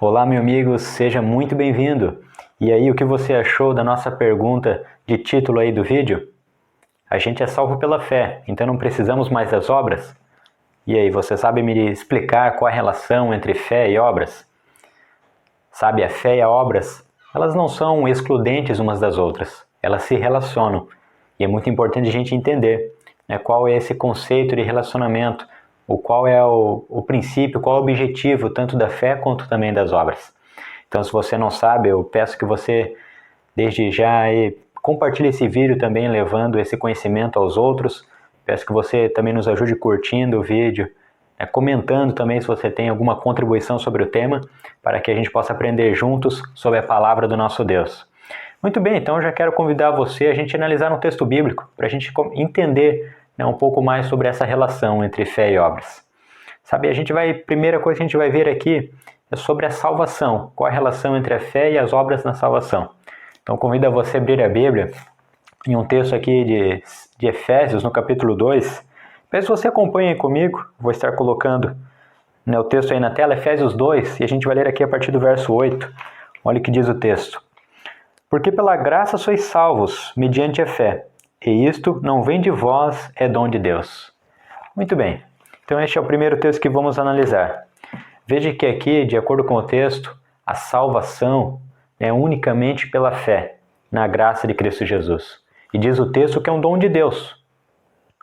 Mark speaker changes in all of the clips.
Speaker 1: Olá, meu amigo, seja muito bem-vindo. E aí, o que você achou da nossa pergunta de título aí do vídeo? A gente é salvo pela fé, então não precisamos mais das obras? E aí, você sabe me explicar qual a relação entre fé e obras? Sabe, a fé e as obras, elas não são excludentes umas das outras, elas se relacionam. E é muito importante a gente entender, né, qual é esse conceito de relacionamento, qual é o princípio, qual é o objetivo tanto da fé quanto também das obras. Então, se você não sabe, eu peço que você, desde já, compartilhe esse vídeo também, levando esse conhecimento aos outros. Peço que você também nos ajude curtindo o vídeo, né, comentando também se você tem alguma contribuição sobre o tema, para que a gente possa aprender juntos sobre a palavra do nosso Deus. Muito bem, então eu já quero convidar você a gente analisar um texto bíblico, para a gente entender, né, um pouco mais sobre essa relação entre fé e obras. Sabe, primeira coisa que a gente vai ver aqui é sobre a salvação, qual a relação entre a fé e as obras na salvação. Então convido a você a abrir a Bíblia em um texto aqui de Efésios, no capítulo 2. Peço que você acompanhe comigo, vou estar colocando, né, o texto aí na tela, Efésios 2, e a gente vai ler aqui a partir do verso 8. Olha o que diz o texto. Porque pela graça sois salvos, mediante a fé, e isto não vem de vós, é dom de Deus. Muito bem, então este é o primeiro texto que vamos analisar. Veja que aqui, de acordo com o texto, a salvação é unicamente pela fé, na graça de Cristo Jesus. E diz o texto que é um dom de Deus.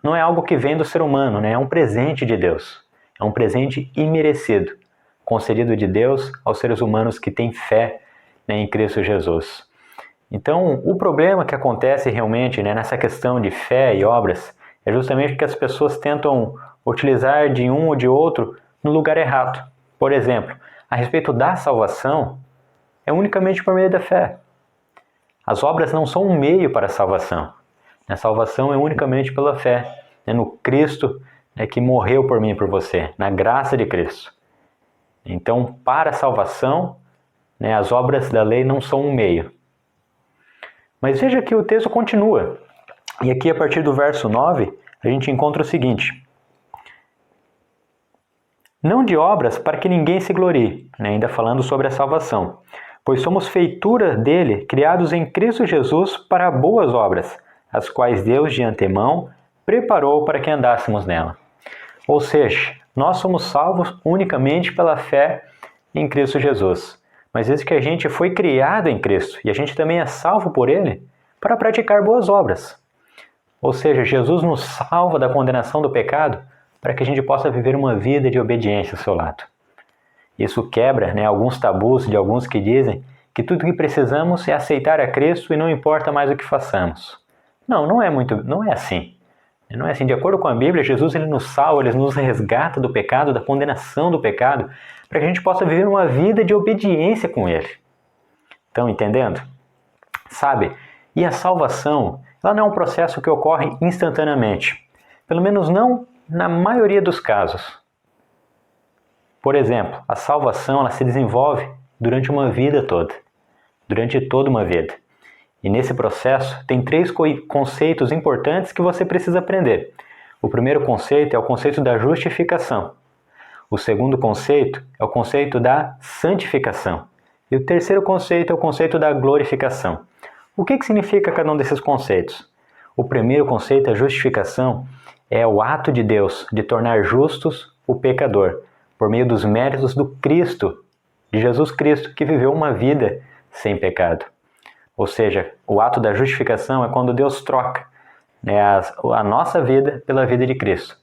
Speaker 1: Não é algo que vem do ser humano, né? É um presente de Deus. É um presente imerecido, concedido de Deus aos seres humanos que têm fé, né, em Cristo Jesus. Então, o problema que acontece realmente, né, nessa questão de fé e obras é justamente que as pessoas tentam utilizar de um ou de outro no lugar errado. Por exemplo, a respeito da salvação, é unicamente por meio da fé. As obras não são um meio para a salvação. A salvação é unicamente pela fé, né, no Cristo, né, que morreu por mim e por você, na graça de Cristo. Então, para a salvação, né, as obras da lei não são um meio. Mas veja que o texto continua. E aqui, a partir do verso 9, a gente encontra o seguinte. Não de obras para que ninguém se glorie, né, ainda falando sobre a salvação. Pois somos feitura dele, criados em Cristo Jesus para boas obras, as quais Deus de antemão preparou para que andássemos nela. Ou seja, nós somos salvos unicamente pela fé em Cristo Jesus. Mas isso que a gente foi criado em Cristo e a gente também é salvo por Ele para praticar boas obras. Ou seja, Jesus nos salva da condenação do pecado para que a gente possa viver uma vida de obediência ao seu lado. Isso quebra, né, alguns tabus de alguns que dizem que tudo que precisamos é aceitar a Cristo e não importa mais o que façamos. Não é assim. Não é assim. De acordo com a Bíblia, Jesus ele nos salva, ele nos resgata do pecado, da condenação do pecado, para que a gente possa viver uma vida de obediência com Ele. Estão entendendo? Sabe? E a salvação, ela não é um processo que ocorre instantaneamente. Pelo menos não na maioria dos casos. Por exemplo, a salvação ela se desenvolve durante uma vida toda. Durante toda uma vida. E nesse processo tem 3 conceitos importantes que você precisa aprender. O primeiro conceito é o conceito da justificação. O segundo conceito é o conceito da santificação. E o terceiro conceito é o conceito da glorificação. O que significa cada um desses conceitos? O primeiro conceito, a justificação, é o ato de Deus de tornar justos o pecador, por meio dos méritos do Cristo, de Jesus Cristo, que viveu uma vida sem pecado. Ou seja, o ato da justificação é quando Deus troca, né, a nossa vida pela vida de Cristo.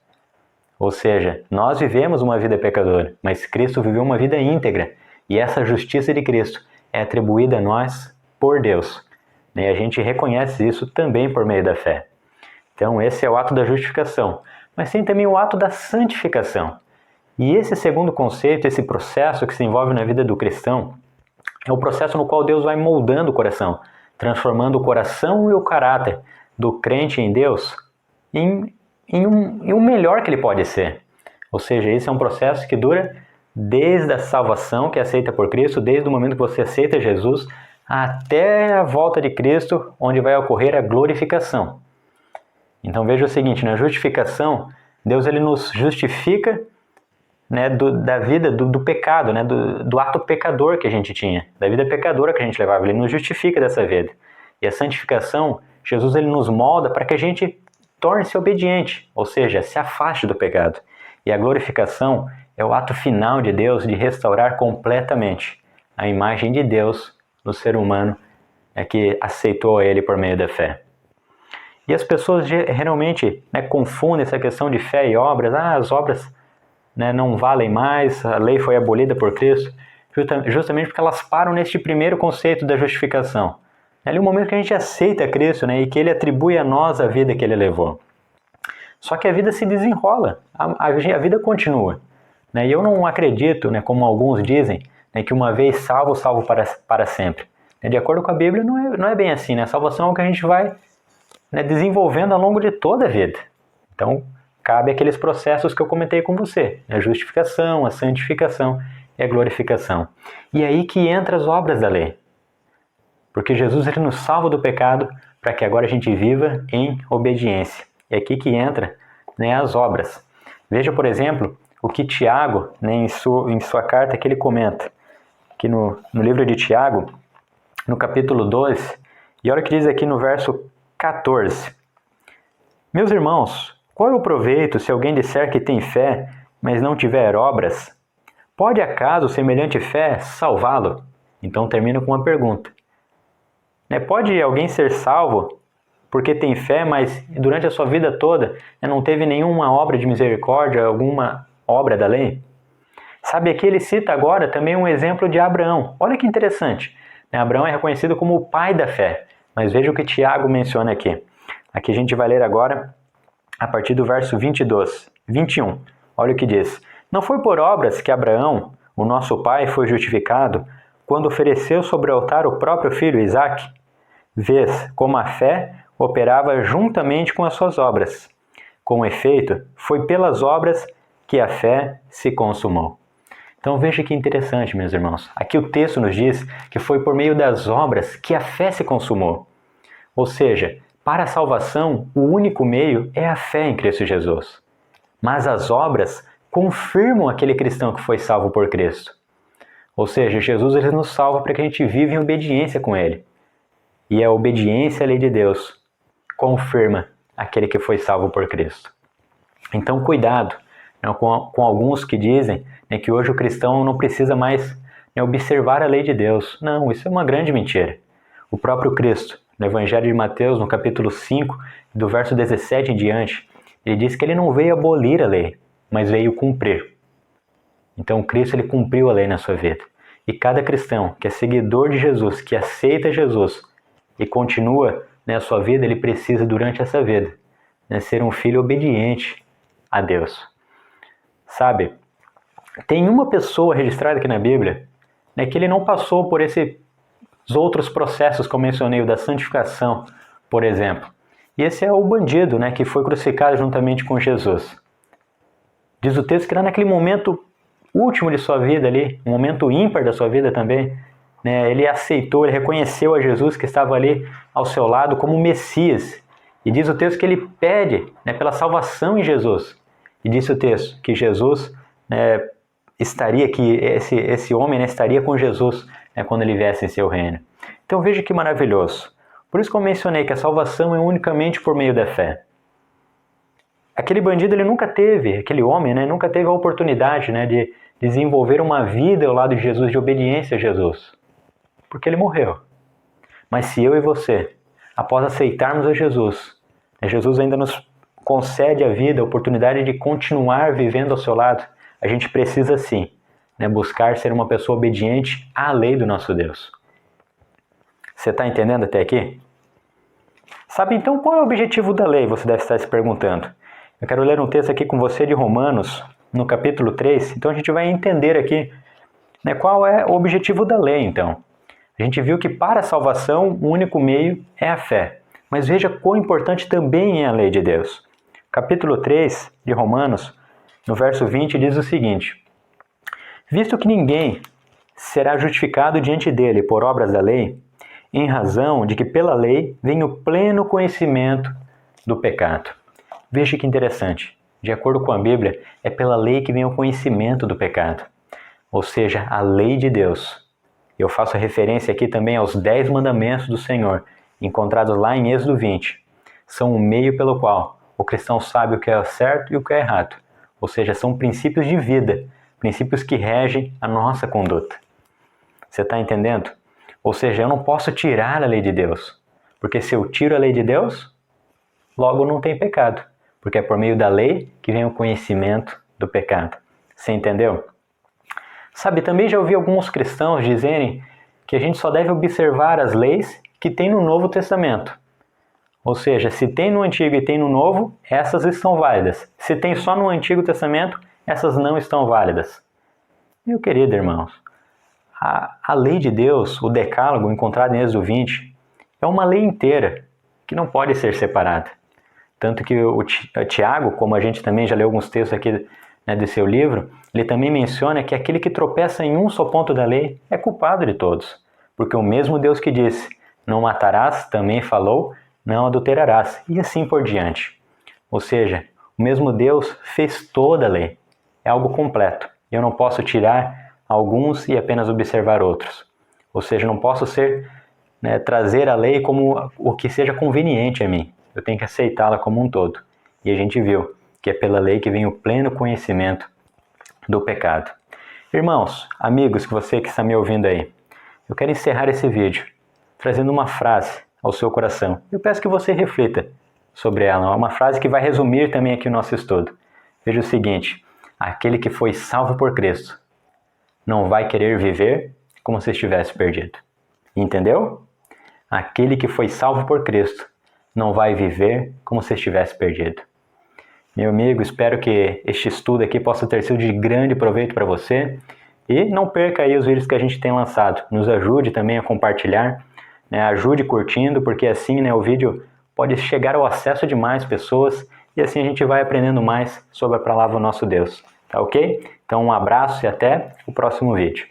Speaker 1: Ou seja, nós vivemos uma vida pecadora, mas Cristo viveu uma vida íntegra. E essa justiça de Cristo é atribuída a nós por Deus. E a gente reconhece isso também por meio da fé. Então esse é o ato da justificação. Mas tem também o ato da santificação. E esse segundo conceito, esse processo que se envolve na vida do cristão, é o processo no qual Deus vai moldando o coração, transformando o coração e o caráter do crente em Deus em o melhor que ele pode ser. Ou seja, esse é um processo que dura desde a salvação que é aceita por Cristo, desde o momento que você aceita Jesus, até a volta de Cristo, onde vai ocorrer a glorificação. Então veja o seguinte, na justificação, Deus ele nos justifica né, da vida do pecado, né, do ato pecador que a gente tinha, da vida pecadora que a gente levava. Ele nos justifica dessa vida. E a santificação, Jesus ele nos molda para que a gente torne-se obediente, ou seja, se afaste do pecado. E a glorificação é o ato final de Deus de restaurar completamente a imagem de Deus no ser humano que aceitou Ele por meio da fé. E as pessoas geralmente, né, confundem essa questão de fé e obras. As obras, né, não valem mais, a lei foi abolida por Cristo, justamente porque elas param neste primeiro conceito da justificação. É ali o momento que a gente aceita Cristo, né, e que Ele atribui a nós a vida que Ele levou. Só que a vida se desenrola, a vida continua. Né, e eu não acredito, né, como alguns dizem, né, que uma vez salvo, salvo para sempre. De acordo com a Bíblia, não é bem assim. Né? A salvação é algo que a gente vai, né, desenvolvendo ao longo de toda a vida. Então, cabe aqueles processos que eu comentei com você. A justificação, a santificação e a glorificação. E é aí que entram as obras da lei. Porque Jesus ele nos salva do pecado para que agora a gente viva em obediência. É aqui que entra, né, as obras. Veja, por exemplo, o que Tiago, né, em sua carta, que ele comenta. Aqui no livro de Tiago, no capítulo 2, e olha o que diz aqui no verso 14. Meus irmãos, qual é o proveito se alguém disser que tem fé, mas não tiver obras? Pode acaso semelhante fé salvá-lo? Então termina com uma pergunta. Pode alguém ser salvo porque tem fé, mas durante a sua vida toda não teve nenhuma obra de misericórdia, alguma obra da lei? Sabe, aqui ele cita agora também um exemplo de Abraão. Olha que interessante. Abraão é reconhecido como o pai da fé, mas veja o que Tiago menciona aqui. Aqui a gente vai ler agora a partir do verso 21. Olha o que diz. Não foi por obras que Abraão, o nosso pai, foi justificado quando ofereceu sobre o altar o próprio filho Isaque? Vês como a fé operava juntamente com as suas obras. Com efeito, foi pelas obras que a fé se consumou. Então veja que interessante, meus irmãos. Aqui o texto nos diz que foi por meio das obras que a fé se consumou. Ou seja, para a salvação, o único meio é a fé em Cristo Jesus. Mas as obras confirmam aquele cristão que foi salvo por Cristo. Ou seja, Jesus ele nos salva para que a gente viva em obediência com Ele. E a obediência à lei de Deus confirma aquele que foi salvo por Cristo. Então cuidado com alguns que dizem que hoje o cristão não precisa mais observar a lei de Deus. Não, isso é uma grande mentira. O próprio Cristo, no Evangelho de Mateus, no capítulo 5, do verso 17 em diante, ele diz que ele não veio abolir a lei, mas veio cumprir. Então Cristo ele cumpriu a lei na sua vida. E cada cristão que é seguidor de Jesus, que aceita Jesus e continua a sua vida, ele precisa durante essa vida ser um filho obediente a Deus. Sabe, tem uma pessoa registrada aqui na Bíblia que ele não passou por esses outros processos que eu mencionei, o da santificação, por exemplo. E esse é o bandido que foi crucificado juntamente com Jesus. Diz o texto que lá naquele momento último de sua vida ali, um momento ímpar da sua vida também, ele aceitou, ele reconheceu a Jesus que estava ali ao seu lado como Messias. E diz o texto que ele pede pela salvação em Jesus. E diz o texto que Jesus estaria, que esse homem estaria com Jesus quando ele viesse em seu reino. Então veja que maravilhoso. Por isso que eu mencionei que a salvação é unicamente por meio da fé. Aquele bandido, ele nunca teve, aquele homem, nunca teve a oportunidade de desenvolver uma vida ao lado de Jesus, de obediência a Jesus. Porque ele morreu. Mas se eu e você, após aceitarmos a Jesus, Jesus ainda nos concede a vida, a oportunidade de continuar vivendo ao seu lado, a gente precisa sim buscar ser uma pessoa obediente à lei do nosso Deus. Você está entendendo até aqui? Sabe então qual é o objetivo da lei? Você deve estar se perguntando. Eu quero ler um texto aqui com você de Romanos, no capítulo 3. Então a gente vai entender aqui qual é o objetivo da lei então. A gente viu que para a salvação o único meio é a fé. Mas veja quão importante também é a lei de Deus. Capítulo 3 de Romanos, no verso 20, diz o seguinte: visto que ninguém será justificado diante dele por obras da lei, em razão de que pela lei vem o pleno conhecimento do pecado. Veja que interessante. de acordo com a Bíblia, é pela lei que vem o conhecimento do pecado, ou seja, a lei de Deus. Eu faço referência aqui também aos 10 mandamentos do Senhor, encontrados lá em Êxodo 20. São o meio pelo qual o cristão sabe o que é certo e o que é errado, ou seja, são princípios de vida, princípios que regem a nossa conduta. Você está entendendo? Ou seja, eu não posso tirar a lei de Deus, porque se eu tiro a lei de Deus, logo não tem pecado, porque é por meio da lei que vem o conhecimento do pecado. Você entendeu? Sabe, também já ouvi alguns cristãos dizerem que a gente só deve observar as leis que tem no Novo Testamento. Ou seja, se tem no Antigo e tem no Novo, essas estão válidas. Se tem só no Antigo Testamento, essas não estão válidas. Meu querido irmãos, a lei de Deus, o decálogo encontrado em Êxodo 20, é uma lei inteira que não pode ser separada. Tanto que o Tiago, como a gente também já leu alguns textos aqui, né, do seu livro, ele também menciona que aquele que tropeça em um só ponto da lei é culpado de todos. Porque o mesmo Deus que disse, não matarás, também falou, não adulterarás, e assim por diante. Ou seja, o mesmo Deus fez toda a lei. É algo completo. Eu não posso tirar alguns e apenas observar outros. Ou seja, não posso trazer a lei como o que seja conveniente a mim. Eu tenho que aceitá-la como um todo. E a gente viu que é pela lei que vem o pleno conhecimento do pecado. Irmãos, amigos, você que está me ouvindo aí, eu quero encerrar esse vídeo trazendo uma frase ao seu coração. Eu peço que você reflita sobre ela. É uma frase que vai resumir também aqui o nosso estudo. Veja o seguinte: aquele que foi salvo por Cristo não vai querer viver como se estivesse perdido. Entendeu? Aquele que foi salvo por Cristo não vai viver como se estivesse perdido. Meu amigo, espero que este estudo aqui possa ter sido de grande proveito para você. E não perca aí os vídeos que a gente tem lançado. Nos ajude também a compartilhar, ajude curtindo, porque assim o vídeo pode chegar ao acesso de mais pessoas e assim a gente vai aprendendo mais sobre a palavra do nosso Deus. Tá ok? Então um abraço e até o próximo vídeo.